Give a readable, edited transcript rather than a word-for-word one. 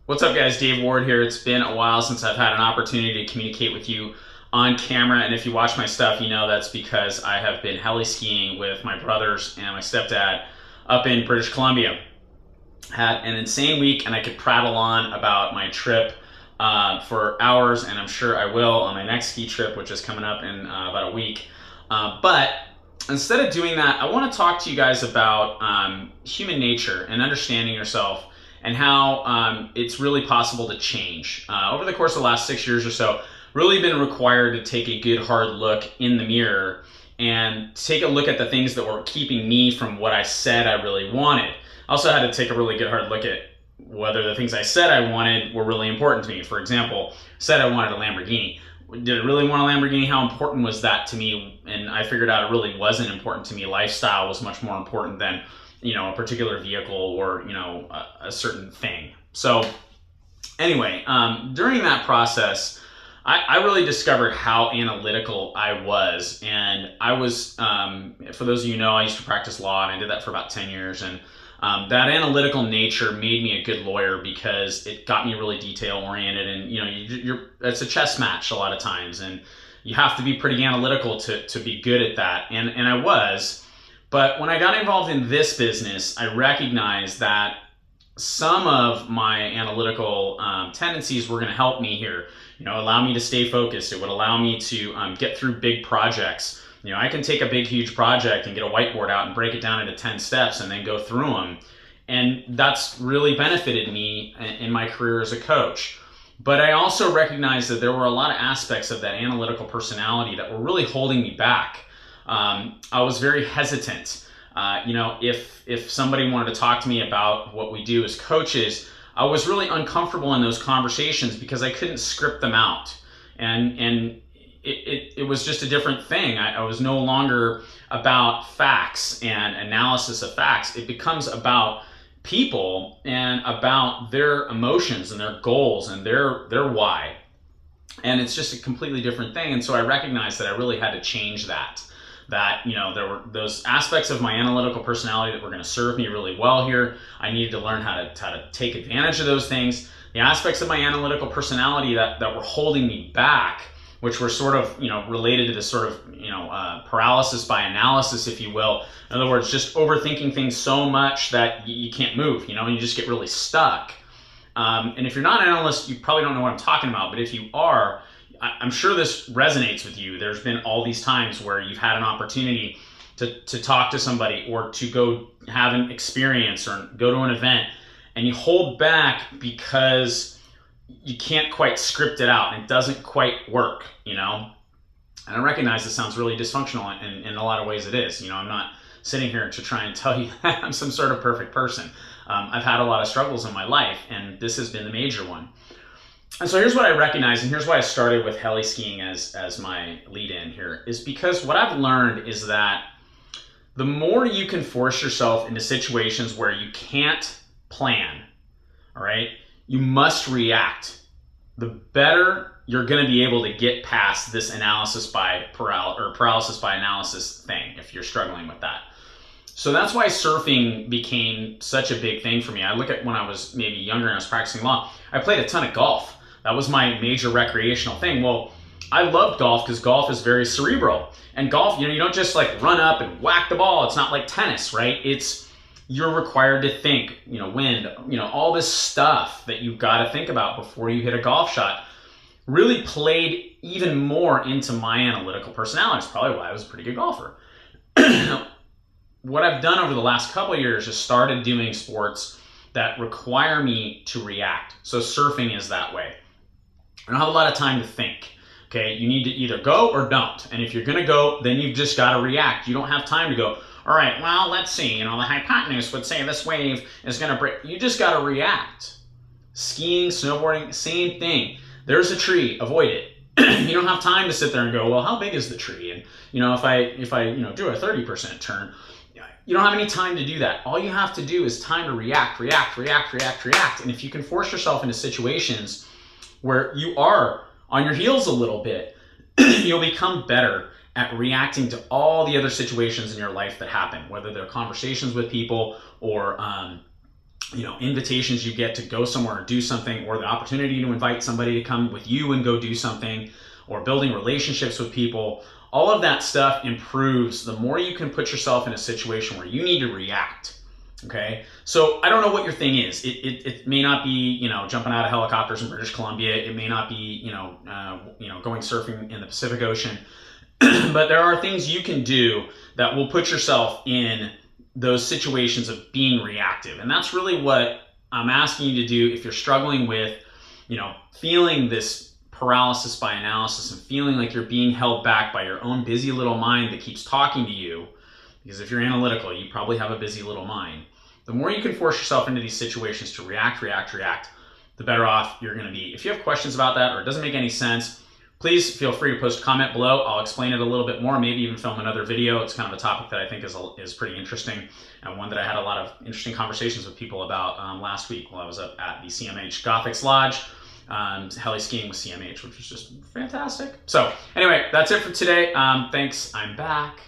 What's up, guys? Dave Ward here. It's been a while since I've had an opportunity to communicate with you on camera, and if you watch my stuff, you know that's because I have been heli skiing with my brothers and my stepdad up in British Columbia. Had an insane week, and I could prattle on about my trip for hours, and I'm sure I will on my next ski trip, which is coming up in about a week. But instead of doing that, I want to talk to you guys about human nature and understanding yourself and how it's really possible to change. Over the course of the last 6 years or so, really been required to take a good hard look in the mirror and take a look at the things that were keeping me from what I said I really wanted. I also had to take a really good hard look at whether the things I said I wanted were really important to me. For example, said I wanted a Lamborghini. Did I really want a Lamborghini? How important was that to me? And I figured out it really wasn't important to me. Lifestyle was much more important than a particular vehicle or a certain thing. So anyway, during that process, I really discovered how analytical I was. And I was, for those of you who know, I used to practice law, and I did that for about 10 years. And that analytical nature made me a good lawyer because it got me really detail oriented. And it's a chess match a lot of times, and you have to be pretty analytical to be good at that. And I was. But when I got involved in this business, I recognized that some of my analytical tendencies were going to help me here. Allow me to stay focused. It would allow me to get through big projects. I can take a big, huge project and get a whiteboard out and break it down into 10 steps and then go through them. And that's really benefited me in my career as a coach. But I also recognized that there were a lot of aspects of that analytical personality that were really holding me back. I was very hesitant. If somebody wanted to talk to me about what we do as coaches, I was really uncomfortable in those conversations because I couldn't script them out. And it was just a different thing. I was no longer about facts and analysis of facts. It becomes about people and about their emotions and their goals and their why. And it's just a completely different thing. And so I recognized that I really had to change that. There were those aspects of my analytical personality that were going to serve me really well here. I needed to learn how to take advantage of those things. The aspects of my analytical personality that were holding me back, which were sort of, related to this sort of, paralysis by analysis, if you will. In other words, just overthinking things so much that you can't move, and you just get really stuck. And if you're not an analyst, you probably don't know what I'm talking about. But if you are, I'm sure this resonates with you. There's been all these times where you've had an opportunity to talk to somebody or to go have an experience or go to an event, and you hold back because you can't quite script it out and it doesn't quite work, And I recognize this sounds really dysfunctional, and in a lot of ways it is. I'm not sitting here to try and tell you that I'm some sort of perfect person. I've had a lot of struggles in my life, and this has been the major one. And so here's what I recognize, and here's why I started with heli skiing as my lead-in here, is because what I've learned is that the more you can force yourself into situations where you can't plan, all right, you must react, the better you're going to be able to get past this paralysis by analysis thing if you're struggling with that. So that's why surfing became such a big thing for me. I look at when I was maybe younger and I was practicing law, I played a ton of golf. That was my major recreational thing. Well, I loved golf because golf is very cerebral. And golf, you don't just like run up and whack the ball. It's not like tennis, right? You're required to think, wind, all this stuff that you've got to think about before you hit a golf shot really played even more into my analytical personality. It's probably why I was a pretty good golfer. What I've done over the last couple of years is started doing sports that require me to react. So surfing is that way. I don't have a lot of time to think. Okay, you need to either go or don't. And if you're going to go, then you've just got to react. You don't have time to go, all right, well, let's see. The hypotenuse would say this wave is going to break. You just got to react. Skiing, snowboarding, same thing. There's a tree, avoid it. You don't have time to sit there and go, well, how big is the tree? And if I do a 30% turn, you don't have any time to do that. All you have to do is time to react. And if you can force yourself into situations where you are on your heels a little bit, you'll become better at reacting to all the other situations in your life that happen, whether they're conversations with people or invitations you get to go somewhere or do something, or the opportunity to invite somebody to come with you and go do something, or building relationships with people. All of that stuff improves the more you can put yourself in a situation where you need to react. Okay, so I don't know what your thing is. It may not be jumping out of helicopters in British Columbia. It may not be going surfing in the Pacific Ocean. But there are things you can do that will put yourself in those situations of being reactive. And that's really what I'm asking you to do if you're struggling with, feeling this paralysis by analysis and feeling like you're being held back by your own busy little mind that keeps talking to you. Because if you're analytical, you probably have a busy little mind. The more you can force yourself into these situations to react, the better off you're going to be. If you have questions about that or it doesn't make any sense, please feel free to post a comment below. I'll explain it a little bit more, maybe even film another video. It's kind of a topic that I think is pretty interesting, and one that I had a lot of interesting conversations with people about last week while I was up at the CMH Gothics Lodge, heli skiing with CMH, which was just fantastic. So anyway, that's it for today. Thanks. I'm back.